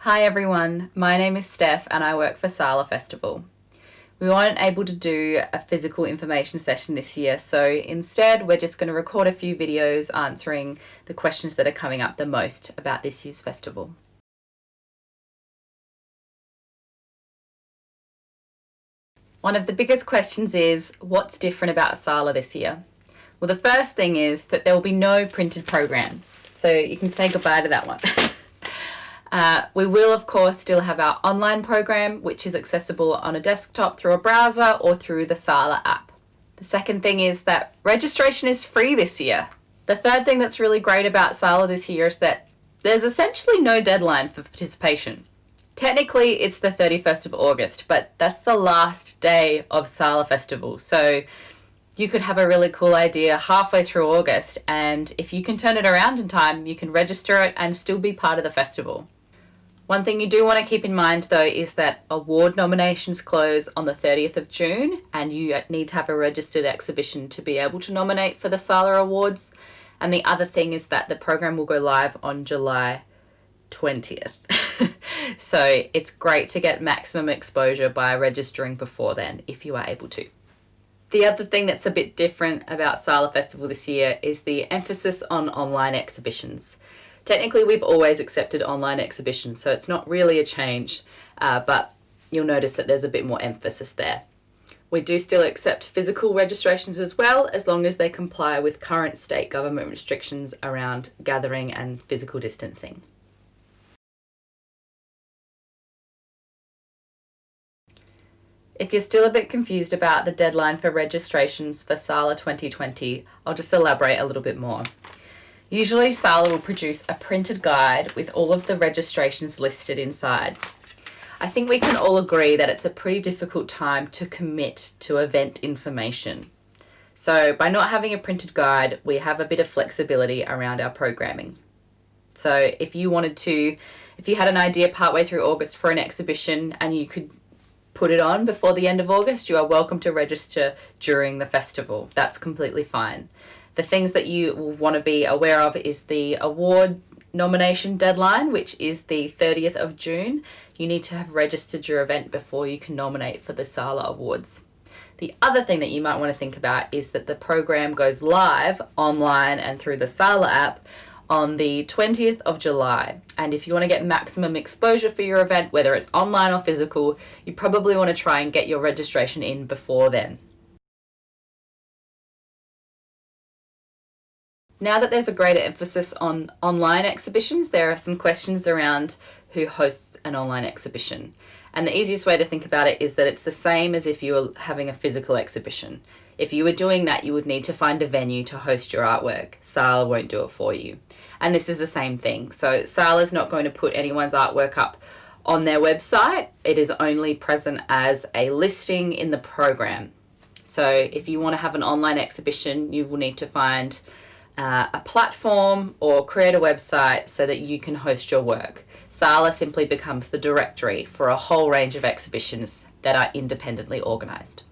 Hi everyone, my name is Steph and I work for Sala Festival. We weren't able to do a physical information session this year, so instead we're just going to record a few videos answering the questions that are coming up the most about this year's festival. One of the biggest questions is, what's different about Sala this year? Well, the first thing is that there will be no printed program, so you can say goodbye to that one. We will, of course, still have our online program, which is accessible on a desktop through a browser or through the Sala app. The second thing is that registration is free this year. The third thing that's really great about Sala this year is that there's essentially no deadline for participation. Technically, it's the 31st of August, but that's the last day of Sala Festival. So you could have a really cool idea halfway through August, and if you can turn it around in time, you can register it and still be part of the festival. One thing you do want to keep in mind though is that award nominations close on the 30th of June and you need to have a registered exhibition to be able to nominate for the Sala Awards. And the other thing is that the program will go live on July 20th. So it's great to get maximum exposure by registering before then if you are able to. The other thing that's a bit different about Sala Festival this year is the emphasis on online exhibitions. Technically, we've always accepted online exhibitions, so it's not really a change, but you'll notice that there's a bit more emphasis there. We do still accept physical registrations as well, as long as they comply with current state government restrictions around gathering and physical distancing. If you're still a bit confused about the deadline for registrations for Sala 2020, I'll just elaborate a little bit more. Usually Sala will produce a printed guide with all of the registrations listed inside. I think we can all agree that it's a pretty difficult time to commit to event information. So by not having a printed guide, we have a bit of flexibility around our programming. So if you had an idea partway through August for an exhibition and you could put it on before the end of August, you are welcome to register during the festival. That's completely fine. The things that you will want to be aware of is the award nomination deadline, which is the 30th of June. You need to have registered your event before you can nominate for the Sala Awards. The other thing that you might want to think about is that the program goes live online and through the Sala app on the 20th of July. And if you want to get maximum exposure for your event, whether it's online or physical, you probably want to try and get your registration in before then. Now that there's a greater emphasis on online exhibitions, there are some questions around who hosts an online exhibition. And the easiest way to think about it is that it's the same as if you were having a physical exhibition. If you were doing that, you would need to find a venue to host your artwork. Sala won't do it for you. And this is the same thing. So Sala's not going to put anyone's artwork up on their website. It is only present as a listing in the program. So if you want to have an online exhibition, you will need to find a platform or create a website so that you can host your work. Sala simply becomes the directory for a whole range of exhibitions that are independently organised.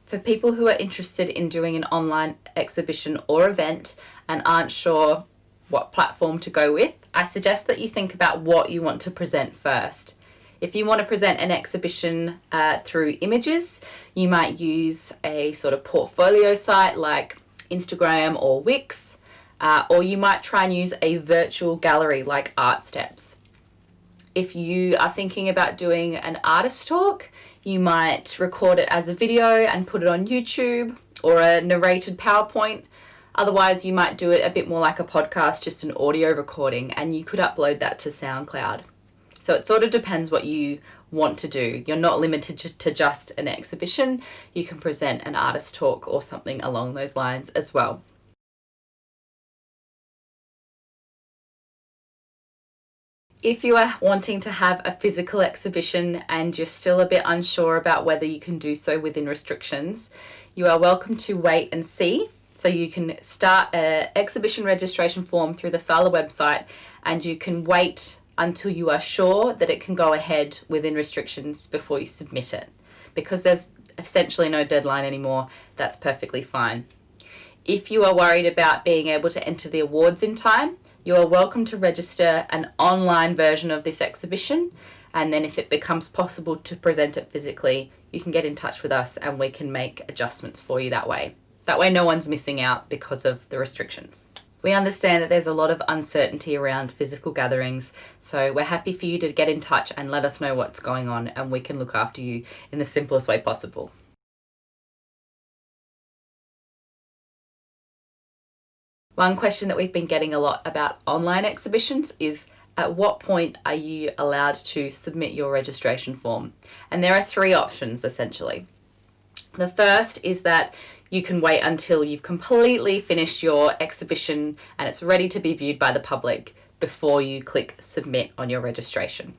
For people who are interested in doing an online exhibition or event and aren't sure what platform to go with, I suggest that you think about what you want to present first. If you want to present an exhibition through images, you might use a sort of portfolio site like Instagram or Wix, or you might try and use a virtual gallery like ArtSteps. If you are thinking about doing an artist talk, you might record it as a video and put it on YouTube or a narrated PowerPoint. Otherwise, you might do it a bit more like a podcast, just an audio recording, and you could upload that to SoundCloud. So it sort of depends what you want to do. You're not limited to just an exhibition. You can present an artist talk or something along those lines as well. If you are wanting to have a physical exhibition and you're still a bit unsure about whether you can do so within restrictions, you are welcome to wait and see. So you can start an exhibition registration form through the Sala website and you can wait until you are sure that it can go ahead within restrictions before you submit it. Because there's essentially no deadline anymore, that's perfectly fine. If you are worried about being able to enter the awards in time, you are welcome to register an online version of this exhibition, and then if it becomes possible to present it physically, you can get in touch with us and we can make adjustments for you that way. That way no one's missing out because of the restrictions. We understand that there's a lot of uncertainty around physical gatherings, so we're happy for you to get in touch and let us know what's going on, and we can look after you in the simplest way possible. One question that we've been getting a lot about online exhibitions is, at what point are you allowed to submit your registration form? And there are 3 options essentially. The first is that you can wait until you've completely finished your exhibition and it's ready to be viewed by the public before you click submit on your registration.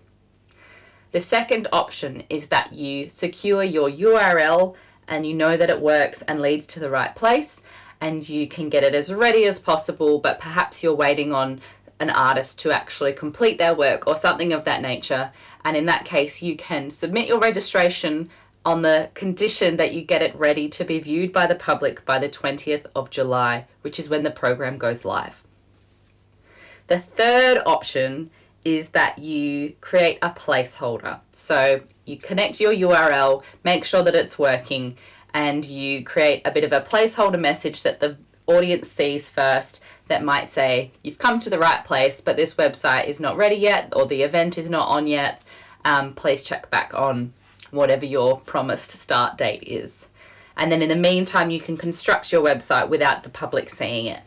The second option is that you secure your URL and you know that it works and leads to the right place, and you can get it as ready as possible, but perhaps you're waiting on an artist to actually complete their work or something of that nature, and in that case you can submit your registration on the condition that you get it ready to be viewed by the public by the 20th of July, which is when the program goes live. The third option is that you create a placeholder. So you connect your URL, make sure that it's working, and you create a bit of a placeholder message that the audience sees first that might say, you've come to the right place, but this website is not ready yet, or the event is not on yet. Please check back on whatever your promised start date is. And then in the meantime, you can construct your website without the public seeing it.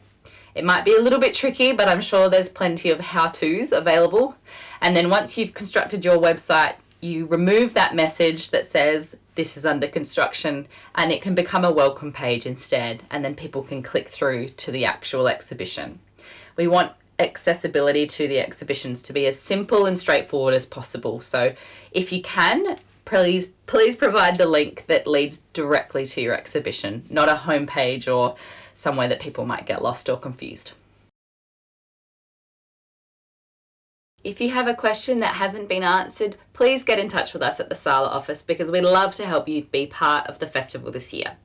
It might be a little bit tricky, but I'm sure there's plenty of how-tos available. And then once you've constructed your website, you remove that message that says this is under construction, and it can become a welcome page instead, and then people can click through to the actual exhibition. We want accessibility to the exhibitions to be as simple and straightforward as possible. So if you can, please provide the link that leads directly to your exhibition, not a homepage or somewhere that people might get lost or confused. If you have a question that hasn't been answered, please get in touch with us at the Sala office, because we'd love to help you be part of the festival this year.